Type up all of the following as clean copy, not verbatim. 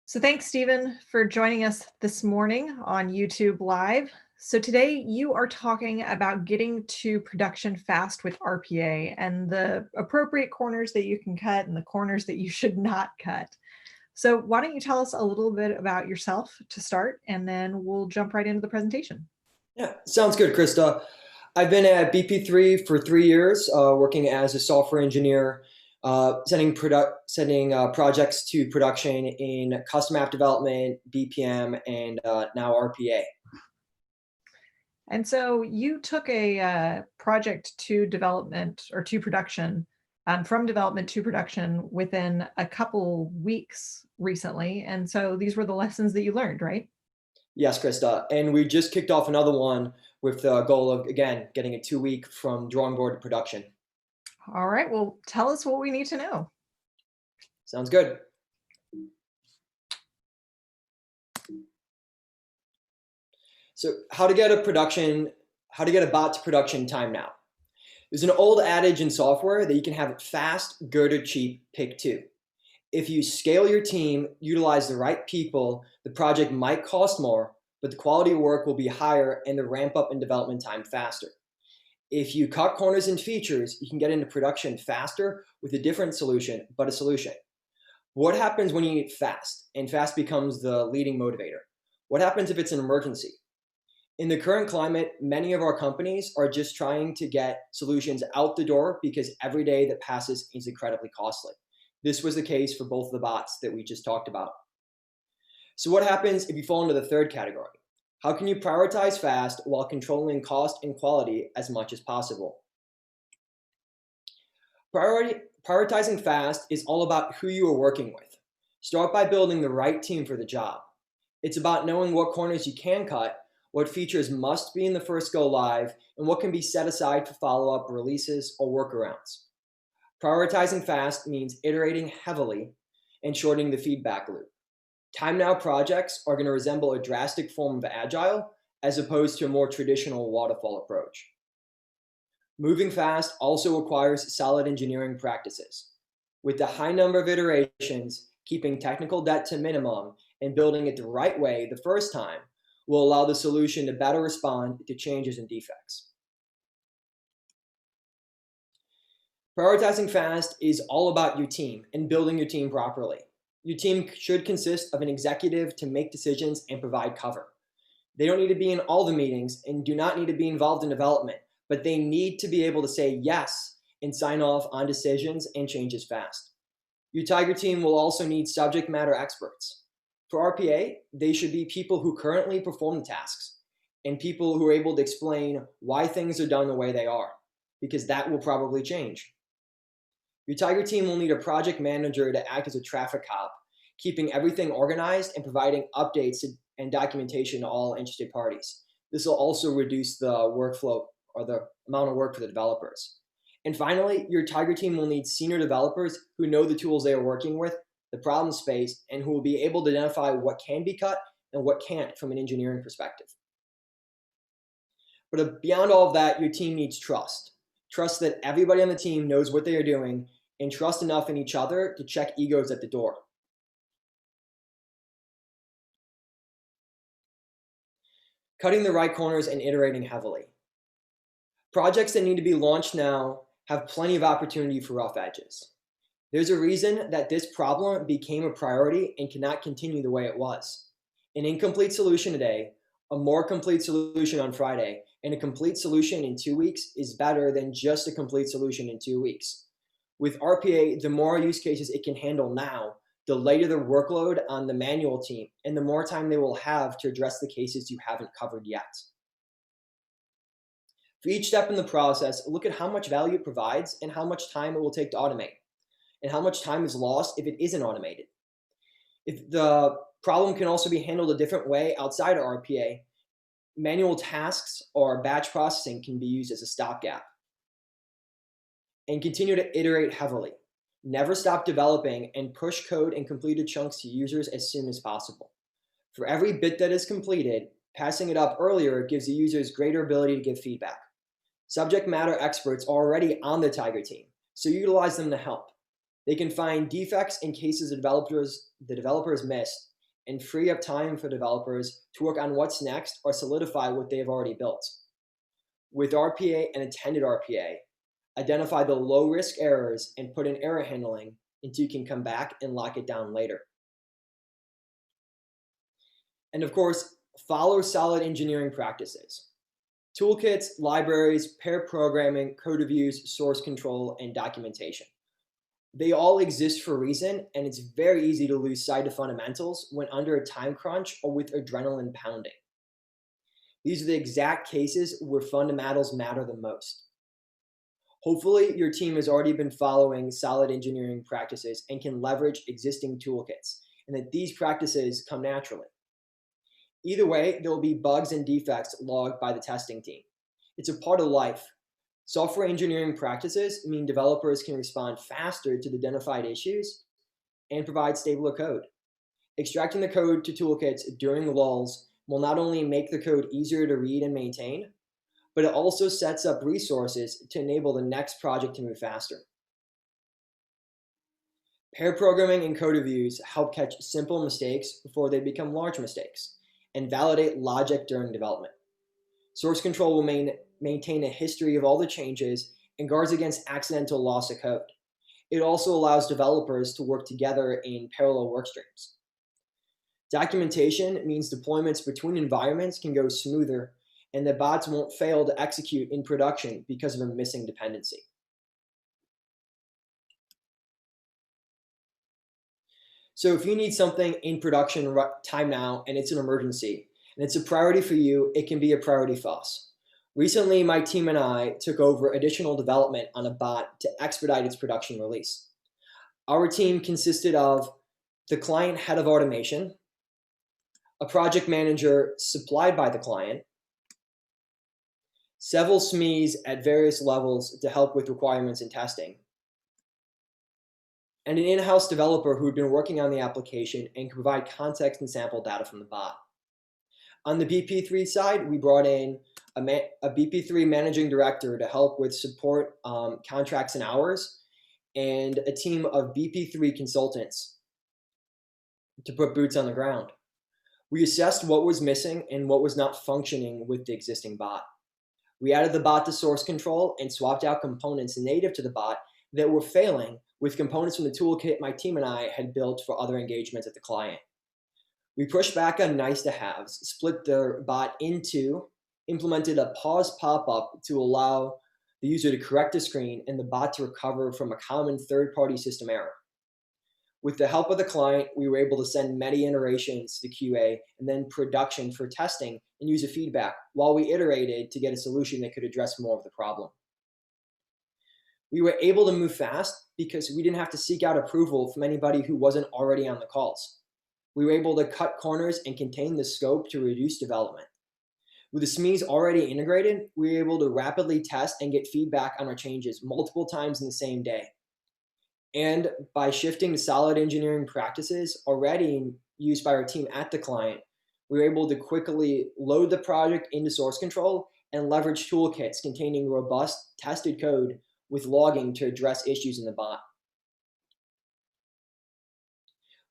So thanks, Stephen, for joining us this morning on YouTube Live. So today you are talking about getting to production fast with RPA and the appropriate corners that you can cut and the corners that you should not cut. So why don't you tell us a little bit about yourself to start, and then we'll jump right into the presentation. Yeah, sounds good, Krista. I've been at BP3 for 3 years, working as a software engineer, sending projects to production in custom app development, BPM, and now RPA. And so you took a project to development or to production, from development to production within a couple weeks recently. And so these were the lessons that you learned, right? Yes, Krista. And we just kicked off another one with the goal of, again, getting a 2-week from drawing board to production. All right, well, tell us what we need to know. Sounds good. So how to get a bot to production time now. There's an old adage in software that you can have it fast, good, or cheap, pick two. If you scale your team, utilize the right people, the project might cost more, but the quality of work will be higher and the ramp up in development time faster. If you cut corners and features, you can get into production faster with a different solution, but a solution. What happens when you need fast, and fast becomes the leading motivator? What happens if it's an emergency? In the current climate, many of our companies are just trying to get solutions out the door because every day that passes is incredibly costly. This was the case for both of the bots that we just talked about. So what happens if you fall into the third category? How can you prioritize fast while controlling cost and quality as much as possible? Prioritizing fast is all about who you are working with. Start by building the right team for the job. It's about knowing what corners you can cut, what features must be in the first go live, and what can be set aside for follow-up releases or workarounds. Prioritizing fast means iterating heavily and shortening the feedback loop. Time now projects are going to resemble a drastic form of agile as opposed to a more traditional waterfall approach. Moving fast also requires solid engineering practices. With the high number of iterations, keeping technical debt to minimum and building it the right way the first time will allow the solution to better respond to changes and defects. Prioritizing fast is all about your team and building your team properly. Your team should consist of an executive to make decisions and provide cover. They don't need to be in all the meetings and do not need to be involved in development, but they need to be able to say yes and sign off on decisions and changes fast. Your Tiger team will also need subject matter experts. For RPA, they should be people who currently perform the tasks and people who are able to explain why things are done the way they are, because that will probably change. Your Tiger team will need a project manager to act as a traffic cop, keeping everything organized and providing updates and documentation to all interested parties. This will also reduce the workflow or the amount of work for the developers. And finally, your Tiger team will need senior developers who know the tools they are working with, the problem space, and who will be able to identify what can be cut and what can't from an engineering perspective. But beyond all of that, your team needs trust. Trust that everybody on the team knows what they are doing, and trust enough in each other to check egos at the door. Cutting the right corners and iterating heavily. Projects that need to be launched now have plenty of opportunity for rough edges. There's a reason that this problem became a priority and cannot continue the way it was. An incomplete solution today, a more complete solution on Friday, and a complete solution in 2 weeks is better than just a complete solution in 2 weeks. With RPA, the more use cases it can handle now, the lighter the workload on the manual team, and the more time they will have to address the cases you haven't covered yet. For each step in the process, look at how much value it provides and how much time it will take to automate, and how much time is lost if it isn't automated. If the problem can also be handled a different way outside of RPA, manual tasks or batch processing can be used as a stopgap. And continue to iterate heavily. Never stop developing and push code and completed chunks to users as soon as possible. For every bit that is completed, passing it up earlier gives the users greater ability to give feedback. Subject matter experts are already on the Tiger team, so utilize them to help. They can find defects and cases the developers missed and free up time for developers to work on what's next or solidify what they have already built. With RPA and attended RPA, identify the low risk errors and put in error handling until you can come back and lock it down later. And of course, follow solid engineering practices. Toolkits, libraries, pair programming, code reviews, source control, and documentation. They all exist for a reason, and it's very easy to lose sight of fundamentals when under a time crunch or with adrenaline pounding. These are the exact cases where fundamentals matter the most. Hopefully, your team has already been following solid engineering practices and can leverage existing toolkits, and that these practices come naturally. Either way, there will be bugs and defects logged by the testing team. It's a part of life. Software engineering practices mean developers can respond faster to the identified issues and provide stabler code. Extracting the code to toolkits during lulls will not only make the code easier to read and maintain, but it also sets up resources to enable the next project to move faster. Pair programming and code reviews help catch simple mistakes before they become large mistakes and validate logic during development. Source control will maintain a history of all the changes and guards against accidental loss of code. It also allows developers to work together in parallel work streams. Documentation means deployments between environments can go smoother and the bots won't fail to execute in production because of a missing dependency. So if you need something in production time now and it's an emergency and it's a priority for you, it can be a priority for us. Recently, my team and I took over additional development on a bot to expedite its production release. Our team consisted of the client head of automation, a project manager supplied by the client, several SMEs at various levels to help with requirements and testing, and an in-house developer who had been working on the application and could provide context and sample data from the bot. On the BP3 side, we brought in a BP3 managing director to help with support, contracts and hours, and a team of BP3 consultants to put boots on the ground. We assessed what was missing and what was not functioning with the existing bot. We added the bot to source control and swapped out components native to the bot that were failing with components from the toolkit my team and I had built for other engagements at the client. We pushed back on nice to haves, split the bot into, implemented a pause pop-up to allow the user to correct the screen and the bot to recover from a common third-party system error. With the help of the client, we were able to send many iterations to QA and then production for testing and user feedback while we iterated to get a solution that could address more of the problem. We were able to move fast because we didn't have to seek out approval from anybody who wasn't already on the calls. We were able to cut corners and contain the scope to reduce development. With the SMEs already integrated, we were able to rapidly test and get feedback on our changes multiple times in the same day. And by shifting to solid engineering practices already used by our team at the client, we were able to quickly load the project into source control and leverage toolkits containing robust tested code with logging to address issues in the bot.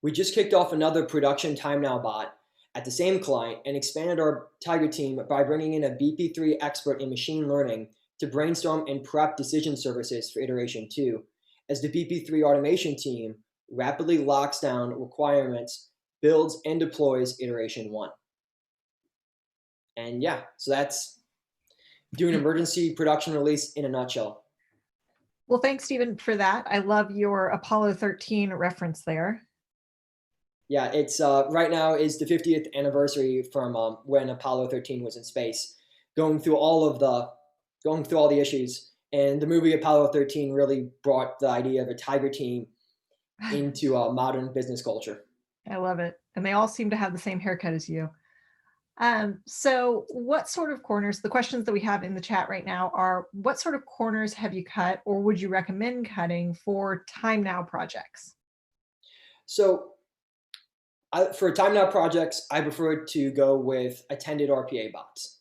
We just kicked off another production time now bot at the same client and expanded our Tiger team by bringing in a BP3 expert in machine learning to brainstorm and prep decision services for iteration 2, as the BP3 automation team rapidly locks down requirements, builds, and deploys iteration 1. And yeah, so that's doing emergency production release in a nutshell. Well, thanks, Stephen, for that. I love your Apollo 13 reference there. Yeah, it's right now is the 50th anniversary from when Apollo 13 was in space, going through all the issues. And the movie Apollo 13 really brought the idea of a Tiger team into modern business culture. I love it. And they all seem to have the same haircut as you. So what sort of corners, the questions that we have in the chat right now are, what sort of corners have you cut or would you recommend cutting for time now projects? So for time now projects, I prefer to go with attended RPA bots.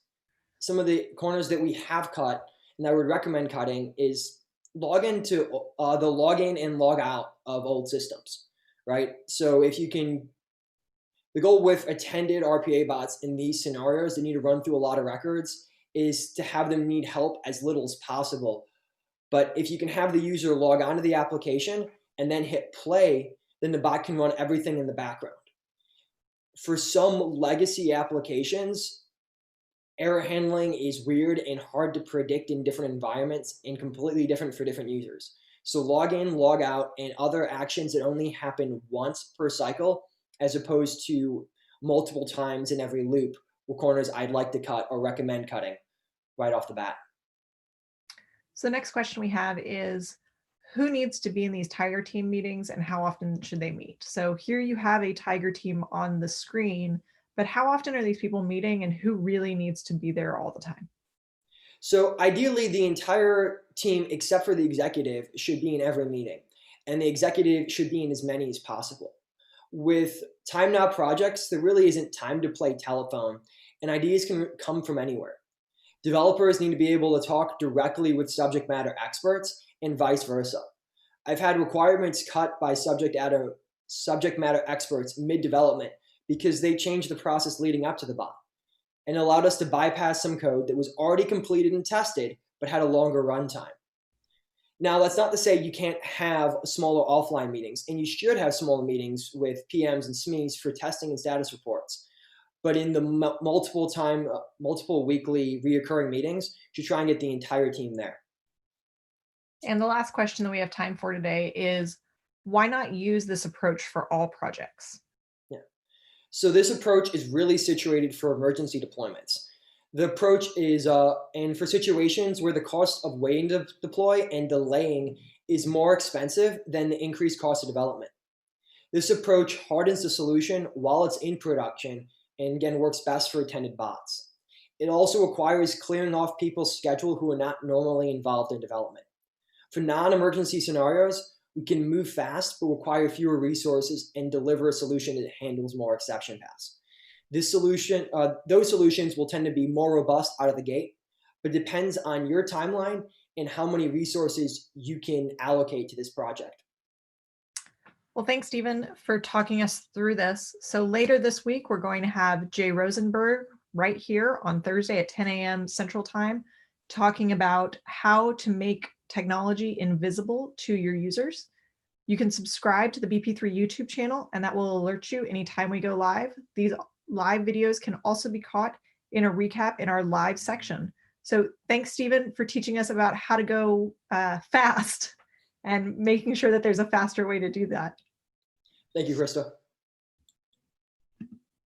Some of the corners that we have cut and I would recommend cutting is log into the log in and log out of old systems, right? So if you can The goal with attended RPA bots in these scenarios, they need to run through a lot of records, is to have them need help as little as possible. But if you can have the user log onto the application and then hit play, then the bot can run everything in the background. For some legacy applications, error handling is weird and hard to predict in different environments and completely different for different users. So log in, log out, and other actions that only happen once per cycle, as opposed to multiple times in every loop, were corners I'd like to cut or recommend cutting right off the bat. So the next question we have is, who needs to be in these Tiger team meetings and how often should they meet? So here you have a Tiger team on the screen, but how often are these people meeting and who really needs to be there all the time? So ideally, the entire team, except for the executive, should be in every meeting, and the executive should be in as many as possible. With time now projects, there really isn't time to play telephone, and ideas can come from anywhere. Developers need to be able to talk directly with subject matter experts and vice versa. I've had requirements cut by subject matter experts mid-development because they changed the process leading up to the bot and allowed us to bypass some code that was already completed and tested but had a longer runtime. Now, that's not to say you can't have smaller offline meetings, and you should have smaller meetings with PMs and SMEs for testing and status reports. But in the multiple weekly reoccurring meetings, you should try and get the entire team there. And the last question that we have time for today is, why not use this approach for all projects? Yeah. So this approach is really situated for emergency deployments. The approach is, and for situations where the cost of waiting to deploy and delaying is more expensive than the increased cost of development. This approach hardens the solution while it's in production and again works best for attended bots. It also requires clearing off people's schedule who are not normally involved in development. For non-emergency scenarios, we can move fast but require fewer resources and deliver a solution that handles more exception paths. Those solutions will tend to be more robust out of the gate, but depends on your timeline and how many resources you can allocate to this project. Well, thanks, Stephen, for talking us through this. So later this week, we're going to have Jay Rosenberg right here on Thursday at 10 a.m. Central Time, talking about how to make technology invisible to your users. You can subscribe to the BP3 YouTube channel, and that will alert you anytime we go live. These live videos can also be caught in a recap in our live section. So thanks, Stephen, for teaching us about how to go fast and making sure that there's a faster way to do that. Thank you, Krista.